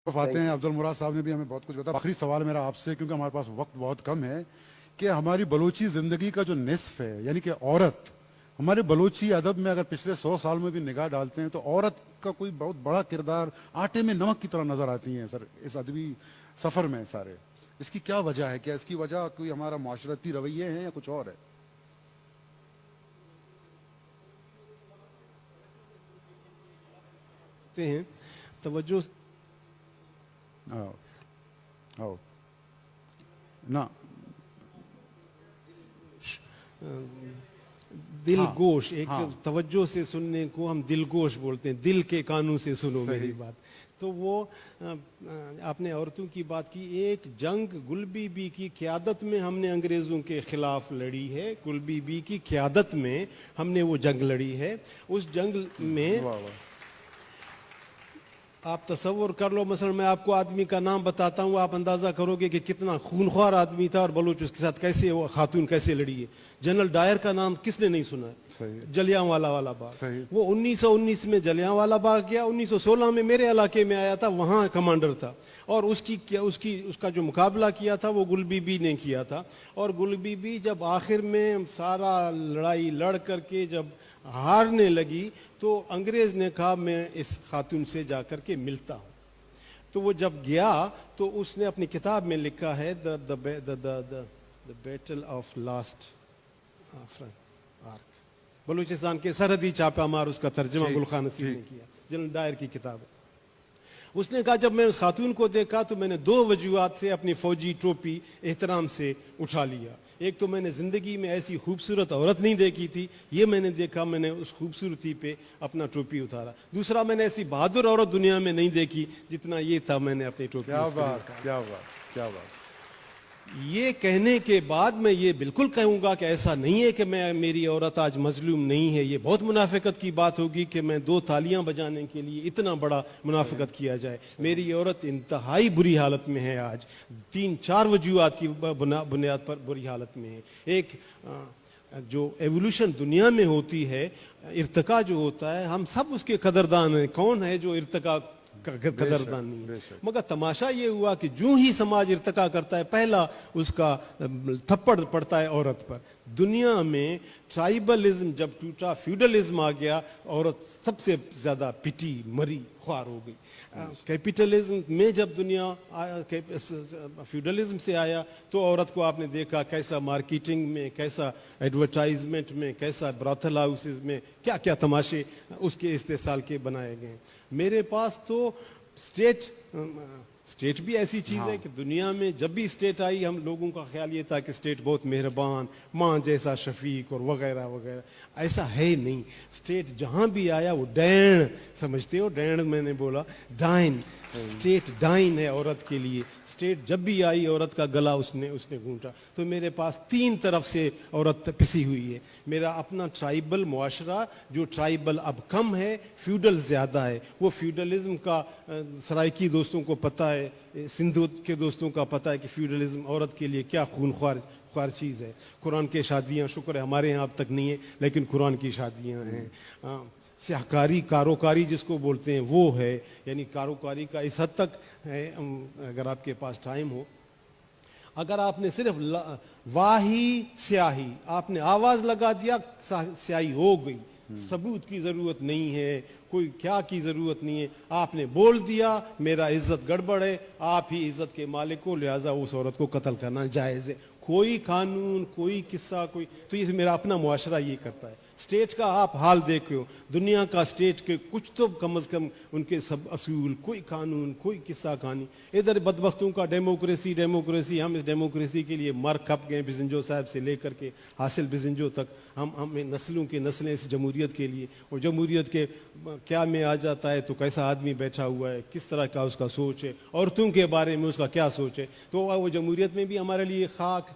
आते हैं। अफजल मुराद साहब ने भी हमें बहुत कुछ बताया। आखिरी सवाल मेरा आपसे, क्योंकि हमारे पास वक्त बहुत कम है, कि हमारी बलूची ज़िंदगी का जो निस्फ है, यानी कि औरत, हमारे बलूची अदब में अगर पिछले 100 साल में भी निगाह डालते हैं तो औरत का कोई बहुत बड़ा किरदार आटे में नमक की तरह नजर आती हैं सर, इस अदबी सफ़र में सारे। इसकी क्या वजह है? क्या इसकी वजह कोई हमारा माशरती रवैये हैं या कुछ और है? हैं तवज्जो आओ आओ ना, दिलगोश एक हाँ। तवज्जो से सुनने को हम दिलगोश बोलते हैं, दिल के कानों से सुनो मेरी बात। तो वो आपने औरतों की बात की, एक जंग गुलबीबी की क़यादत में हमने अंग्रेज़ों के ख़िलाफ़ लड़ी है। गुलबीबी की क़यादत में हमने वो जंग लड़ी है। उस जंग में वाह वाह, आप तसव्वुर कर लो, मसलन मैं आपको आदमी का नाम बताता हूँ, आप अंदाज़ा करोगे कि कितना खूनख्वार आदमी था और बलूच उसके साथ कैसे वो खातून कैसे लड़ी है। जनरल डायर का नाम किसने नहीं सुना है? सही जलियांवाला वाला बाग। सही। वो 1919 में जलियांवाला बाग गया, 1916 में मेरे इलाके में आया था, वहाँ कमांडर था। और उसका जो मुकाबला किया था वो गुलबीबी ने किया था। और गुलबीबी जब आखिर में सारा लड़ाई लड़ करके जब हारने लगी तो अंग्रेज ने कहा मैं इस खातून से जाकर के मिलता हूँ। तो वो जब गया तो उसने अपनी किताब में लिखा है the battle of last arc, Balochistan के सरहदी छापा मार, उसका तर्जमा गुलखान नसीब ने किया, जनरल डायर की किताब है। उसने कहा जब मैं उस खातून को देखा तो मैंने दो वजूहात से अपनी फौजी टोपी एहतराम से उठा लिया। एक तो मैंने ज़िंदगी में ऐसी खूबसूरत औरत नहीं देखी थी, ये मैंने देखा, मैंने उस खूबसूरती पे अपना टोपी उतारा। दूसरा, मैंने ऐसी बहादुर औरत दुनिया में नहीं देखी जितना ये था, मैंने अपनी टोपी। क्या बात, क्या बात, क्या बात। ये कहने के बाद मैं ये बिल्कुल कहूँगा कि ऐसा नहीं है कि मेरी औरत आज मजलूम नहीं है। ये बहुत मुनाफिकत की बात होगी कि मैं दो तालियां बजाने के लिए इतना बड़ा मुनाफिकत किया जाए। मेरी औरत इंतहाई बुरी हालत में है आज, 3-4 वजूहात की बुनियाद पर बुरी हालत में है। एक जो एवोल्यूशन दुनिया में होती है, इर्तिका जो होता है, हम सब उसके कदरदान हैं। कौन है जो इर्तिका कदरदान नहीं है? मगर तमाशा ये हुआ कि जो ही समाज इर्तिका करता है, पहला उसका थप्पड़ पड़ता है औरत पर। दुनिया में ट्राइबलिज्म जब टूटा, फ्यूडलिज्म आ गया, औरत सबसे ज्यादा पिटी, मरी, ख्वार हो गई। कैपिटलिज्म में जब दुनिया फ्यूडलिज्म से आया तो औरत को आपने देखा कैसा मार्केटिंग में, कैसा एडवर्टाइजमेंट में, कैसा ब्रॉथल हाउसेस में क्या क्या तमाशे उसके इस्तेसाल के बनाए गए। मेरे पास तो स्टेट भी ऐसी चीज़ है कि दुनिया में जब भी स्टेट आई, हम लोगों का ख्याल ये था कि स्टेट बहुत मेहरबान, माँ जैसा शफीक और वगैरह वगैरह। ऐसा है नहीं। स्टेट जहाँ भी आया वो डैन, समझते हो, डैन मैंने बोला, डाइन, स्टेट डाइन है औरत के लिए। स्टेट जब भी आई औरत का गला उसने घूंटा। तो मेरे पास 3 तरफ से औरत पिसी हुई है। मेरा अपना ट्राइबल मुआशरा, जो ट्राइबल अब कम है, फ्यूडल ज़्यादा है। वो फ्यूडलिज्म का सराइकी दोस्तों को पता है, सिंधु के दोस्तों का पता है कि फ्यूडलिज्म औरत के लिए क्या खूनख्वार चीज़ है। कुरान के शादियाँ, शुक्र है हमारे यहाँ अब तक नहीं है, लेकिन कुरान की शादियाँ हैं। स्याहकारी, कारोकारी जिसको बोलते हैं वो है, यानी कारोकारी का इस हद तक है। अगर आपके पास टाइम हो, अगर आपने सिर्फ वाही स्याही, आपने आवाज लगा दिया, स्याही हो गई। सबूत की जरूरत नहीं है, कोई क्या की जरूरत नहीं है। आपने बोल दिया मेरा इज्जत गड़बड़ है, आप ही इज्जत के मालिक हो, लिहाजा उस औरत को कत्ल करना जायज है। कोई कानून, कोई किस्सा, कोई, तो ये मेरा अपना मुआशरा ये करता है। स्टेट का आप हाल देखो, दुनिया का स्टेट के कुछ तो कम से कम उनके सब असूल, कोई कानून, कोई किस्सा कहानी। इधर बदबख्तों का डेमोक्रेसी, हम इस डेमोक्रेसी के लिए मर खप गए, बिजंजो साहब से लेकर के हासिल बिजंजो तक। हम नस्लों के नस्लें इस जमहूरियत के लिए, और जमहूरियत के क्या में आ जाता है तो कैसा आदमी बैठा हुआ है, किस तरह का उसका सोच है, औरतों के बारे में उसका क्या सोच है। तो वो जमहूरियत में भी हमारे लिए खाक,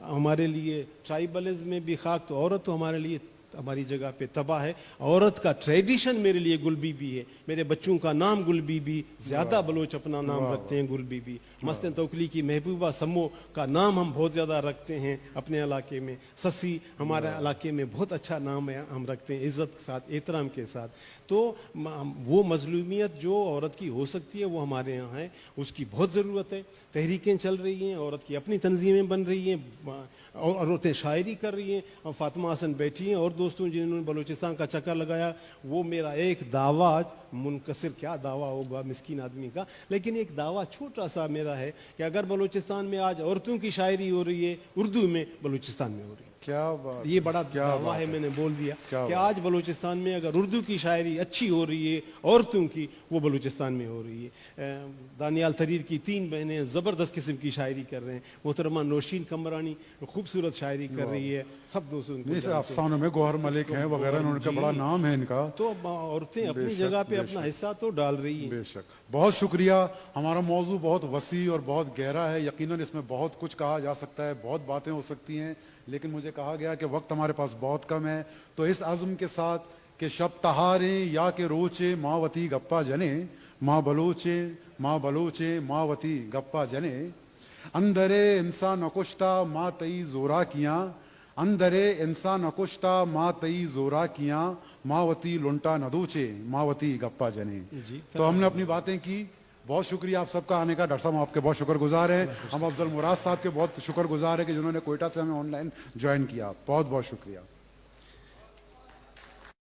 हमारे लिए ट्राइबलिज्म में भी खाक, तो औरत तो हमारे लिए हमारी जगह पे तबाह है। औरत का ट्रेडिशन मेरे लिए गुल बीबी है, मेरे बच्चों का नाम गुल बीबी, ज्यादा बलोच अपना नाम रखते हैं गुल बीबी। मस्तन तोकली की महबूबा सम्मो का नाम हम बहुत ज्यादा रखते हैं अपने इलाके में। ससी हमारे इलाके में बहुत अच्छा नाम है, हम रखते हैं इज्जत के साथ, एहतराम के साथ। तो वो मजलूमियत जो औरत की हो सकती है वो हमारे यहाँ है, उसकी बहुत ज़रूरत है। तहरीकें चल रही हैं, औरत की अपनी तंजीमें बन रही हैं, और औरतें शायरी कर रही हैं। और फातिमा हसन बैठी हैं और दोस्तों जिन्होंने बलूचिस्तान का चक्कर लगाया, वो मेरा एक दावा, मुनकसिर क्या दावा होगा मिस्कीन आदमी का, लेकिन एक दावा छोटा सा मेरा है कि अगर बलूचिस्तान में आज औरतों की शायरी हो रही है उर्दू में, बलूचिस्तान में हो रही है। क्या बात, ये बड़ा क्या दावा बात है, मैंने बोल दिया क्या कि आज बलूचिस्तान में अगर उर्दू की शायरी अच्छी हो रही है औरतों की, वो बलूचिस्तान में हो रही है। दानियाल तरीर की 3 बहनें ज़बरदस्त किस्म की शायरी कर रहे हैं। मोहतरमा नौशीन कमरानी खूबसूरत शायरी कर रही है, सब दोस्तों उनको नहीं, जानते हैं। अफसानों में गौहर मलिक हैं वगैरह, उनका बड़ा नाम है इनका। तो औरतें अपनी जगह पे अपना हिस्सा तो डाल रही हैं। बेशक, बहुत शुक्रिया। हमारा मौजू बहुत वसी और बहुत गहरा है, यकीनन इसमें बहुत कुछ कहा जा सकता है, बहुत बातें हो सकती हैं, लेकिन मुझे कहा गया कि वक्त हमारे पास बहुत कम है। तो इस आज़म के साथ कि शब तहारे या के रोचे मावती गप्पा जने, माँ बलोचे मावती गप्पा जने, अंदरे इंसान अकुश्ता माँ तई जोरा किया, अंदरे इंसान अकुश्ता माँ तई जोरा किया, मावती लुंटा नदूचे मावती गप्पा जने। तो हमने अपनी बातें की। बहुत शुक्रिया आप सबका आने का। डॉक्टर साहब आपके बहुत शुक्रगुजार हैं। हम अफजल मुराद साहब के बहुत शुक्रगुजार हैं कि जिन्होंने कोयटा से हमें ऑनलाइन ज्वाइन किया। बहुत बहुत शुक्रिया।